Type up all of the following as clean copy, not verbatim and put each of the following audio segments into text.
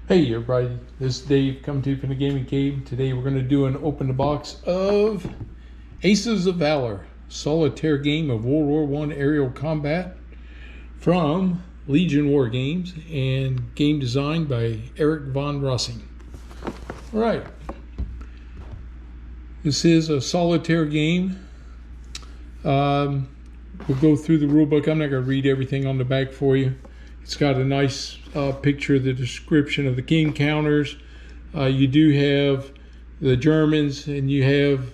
Hey everybody, this is Dave, come to from the Gaming Cave. Today we're going to do an open the box of Aces of Valor, solitaire game of World War I aerial combat from Legion Wargames and game designed by Eric von Rossing. Alright, this is a solitaire game. We'll go through the rule book. I'm not going to read everything on the back for you. It's got a nice picture of the description of the game counters. You do have the Germans, and you have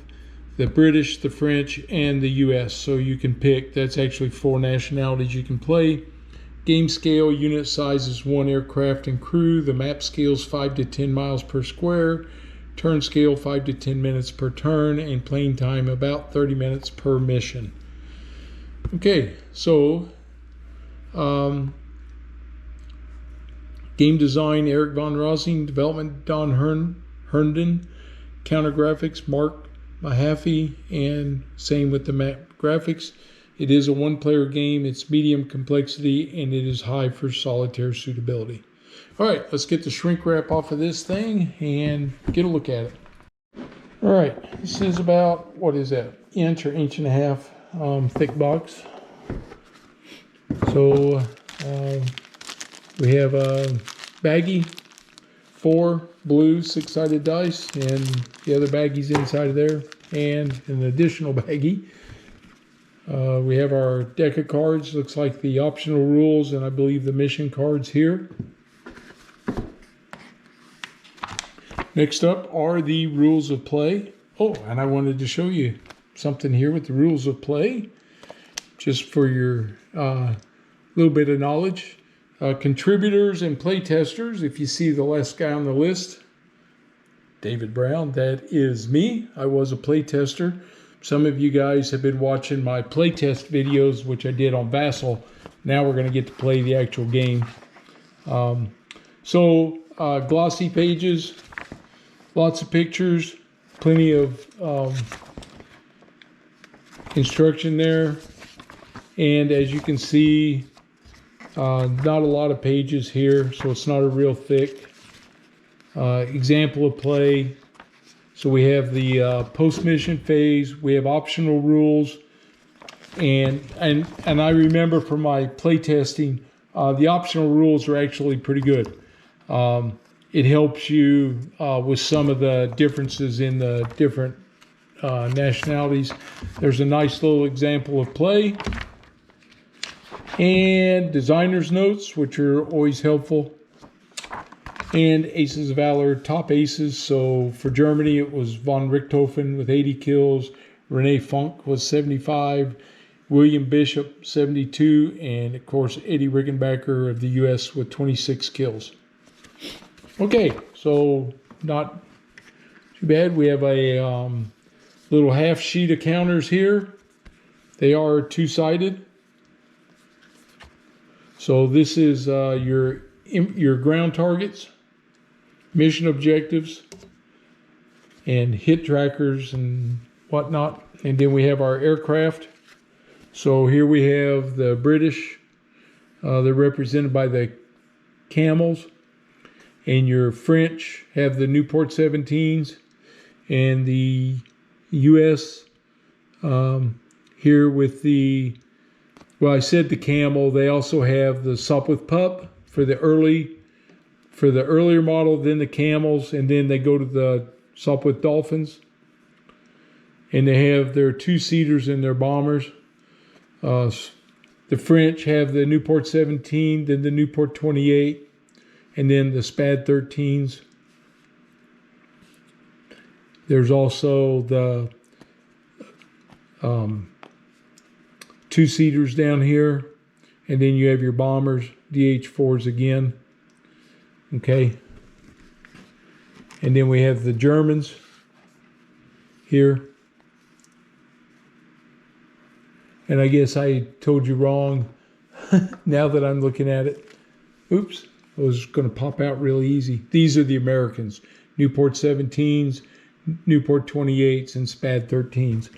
the British, the French, and the US. So you can pick. That's actually 4 nationalities you can play. Game scale, unit size is 1 aircraft and crew. The map scale is 5 to 10 miles per square. Turn scale 5 to 10 minutes per turn, and playing time about 30 minutes per mission. Okay, so game design, Eric von Rossing. Development, Don Herndon. Counter graphics, Mark Mahaffey. And same with the map graphics. It is a 1-player game. It's medium complexity, and it is high for solitaire suitability. All right, let's get the shrink wrap off of this thing and get a look at it. All right, this is about, what is that, inch or inch and a half thick box. So we have a baggie, 4 blue 6-sided dice, and the other baggie's inside of there, and an additional baggie. We have our deck of cards. Looks like the optional rules, and I believe the mission cards here. Next up are the rules of play. Oh, and I wanted to show you something here with the rules of play, just for your little bit of knowledge. Contributors and play testers. If you see the last guy on the list, David Brown, that is me. I was a play tester. Some of you guys have been watching my play test videos, which I did on Vassal. Now we're going to get to play the actual game. Glossy pages, lots of pictures, plenty of instruction there. And as you can see, not a lot of pages here, so it's not a real thick example of play. So we have the post-mission phase, we have optional rules, and I remember from my play testing, the optional rules are actually pretty good. It helps you with some of the differences in the different nationalities. There's a nice little example of play. And designer's notes, which are always helpful. And Aces of Valor, top aces. So for Germany, it was von Richthofen with 80 kills. Rene Funk was 75. William Bishop, 72. And of course, Eddie Rickenbacker of the US with 26 kills. Okay, so not too bad. We have a little half sheet of counters here. They are 2-sided. So this is your ground targets, mission objectives, and hit trackers and whatnot. And then we have our aircraft. So here we have the British. They're represented by the camels. And your French have the Newport 17s. And the US here with the, well, I said the camel. They also have the Sopwith Pup for the earlier model, then the camels, and then they go to the Sopwith Dolphins. And they have their 2-seaters and their bombers. The French have the Newport 17, then the Newport 28, and then the Spad 13s. There's also the 2-seaters down here, and then you have your bombers, DH4s again. Okay, and then we have the Germans here. And I guess I told you wrong. Now that I'm looking at it, oops, it was going to pop out really easy. These are the Americans: Newport 17s, Newport 28s, and Spad 13s.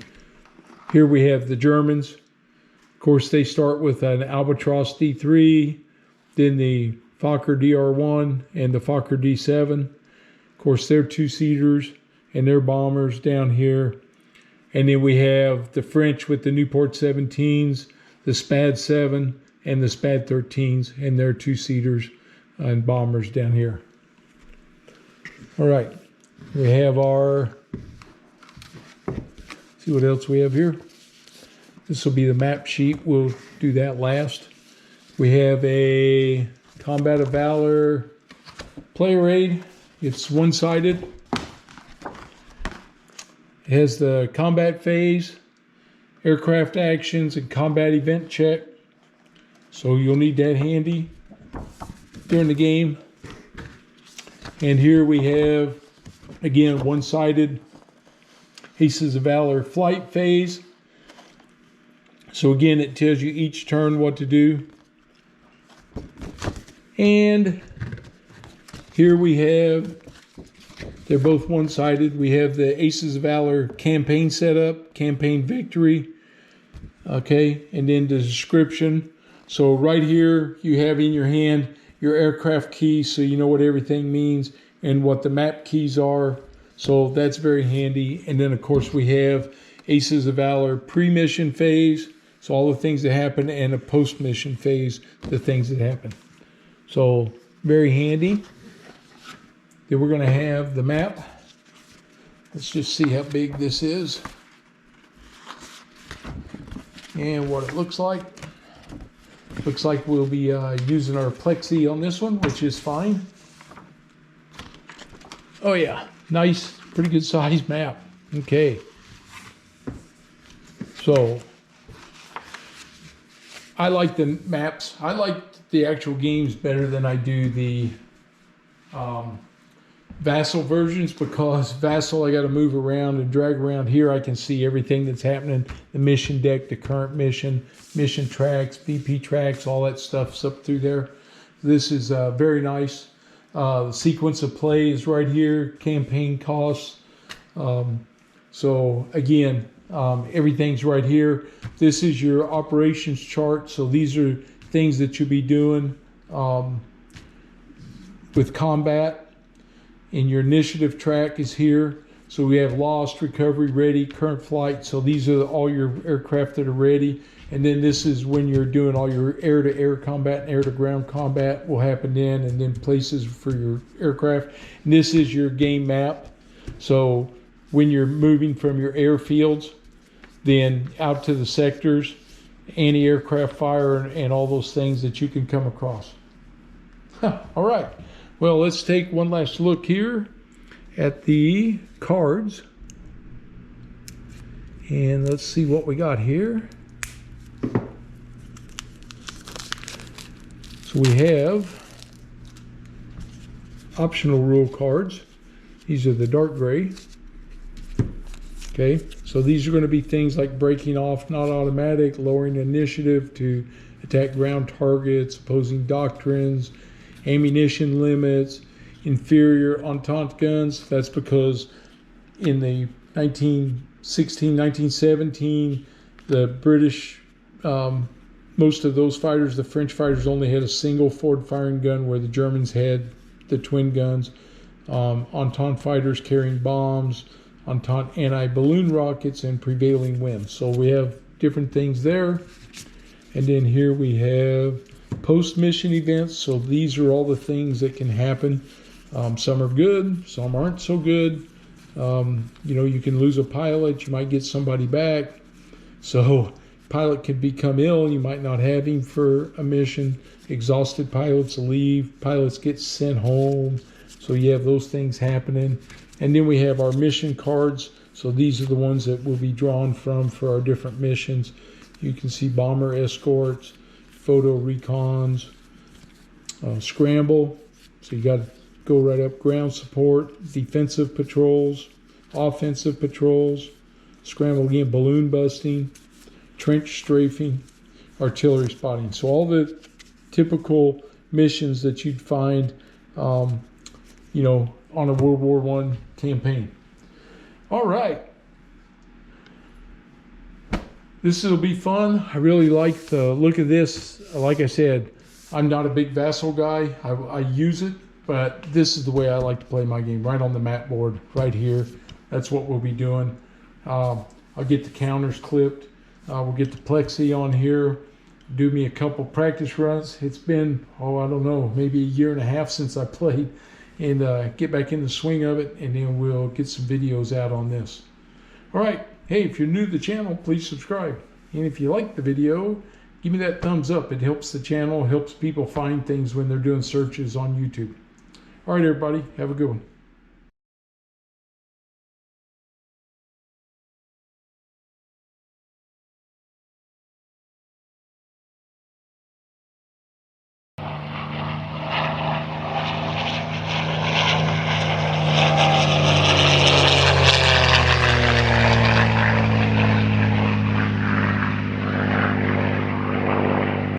Here we have the Germans. Of course, they start with an Albatross D3, then the Fokker DR1 and the Fokker D7. Of course, they're two-seaters and they're bombers down here. And then we have the French with the Newport 17s, the SPAD 7, and the SPAD 13s, and they're two-seaters and bombers down here. All right, we have our, see what else we have here. This will be the map sheet. We'll do that last. We have a Combat of Valor player aid. It's one-sided. It has the combat phase, aircraft actions, and combat event check. So you'll need that handy during the game. And here we have, again, one-sided Aces of Valor flight phase. So again, it tells you each turn what to do. And here we have, they're both one-sided. We have the Aces of Valor campaign setup, campaign victory, okay, and then the description. So right here, you have in your hand your aircraft keys, so you know what everything means and what the map keys are. So that's very handy. And then, of course, we have Aces of Valor pre-mission phase, so all the things that happen, and a post-mission phase, the things that happen. So very handy. Then we're going to have the map. Let's just see how big this is and what it looks like. Looks like we'll be using our plexi on this one, which is fine. Oh yeah, nice, pretty good size map. Okay. So I like the maps. I like the actual games better than I do the Vassal versions, because Vassal I got to move around and drag around. Here I can see everything that's happening, the mission deck, the current mission, mission tracks, BP tracks, all that stuff's up through there. This is very nice. The sequence of play is right here, campaign costs. So again, everything's right here. This is your operations chart. So these are things that you'll be doing with combat. And your initiative track is here. So we have lost, recovery, ready, current flight. So these are all your aircraft that are ready. And then this is when you're doing all your air-to-air combat and air-to-ground combat will happen then, and then places for your aircraft. And this is your game map. So when you're moving from your airfields, then out to the sectors, anti-aircraft fire, and all those things that you can come across. All right. Well, let's take one last look here at the cards. And let's see what we got here. So we have optional rule cards. These are the dark gray. Okay, so these are going to be things like breaking off, not automatic, lowering initiative to attack ground targets, opposing doctrines, ammunition limits, inferior Entente guns. That's because in the 1916, 1917, the British, most of those fighters, the French fighters, only had a single forward firing gun, where the Germans had the twin guns. Entente fighters carrying bombs, Entente anti-balloon rockets, and prevailing winds. So we have different things there. And then here we have post-mission events. So these are all the things that can happen. Some are good, some aren't so good. You know, you can lose a pilot, you might get somebody back. So pilot could become ill, you might not have him for a mission. Exhausted pilots leave, pilots get sent home. So you have those things happening. And then we have our mission cards. So these are the ones that will be drawn from for our different missions. You can see bomber escorts, photo recons, scramble. So you got to go right up, ground support, defensive patrols, offensive patrols, scramble again, balloon busting, trench strafing, artillery spotting. So all the typical missions that you'd find, you know, on a World War I campaign. All right. This will be fun. I really like the look of this. Like I said, I'm not a big Vassal guy. I use it, but this is the way I like to play my game, right on the mat board, right here. That's what we'll be doing. I'll get the counters clipped. We'll get the plexi on here, do me a couple practice runs. It's been, I don't know, maybe a year and a half since I played, and get back in the swing of it, and then we'll get some videos out on this. All right. Hey, if you're new to the channel, please subscribe. And if you like the video, give me that thumbs up. It helps the channel, helps people find things when they're doing searches on YouTube. All right, everybody, have a good one.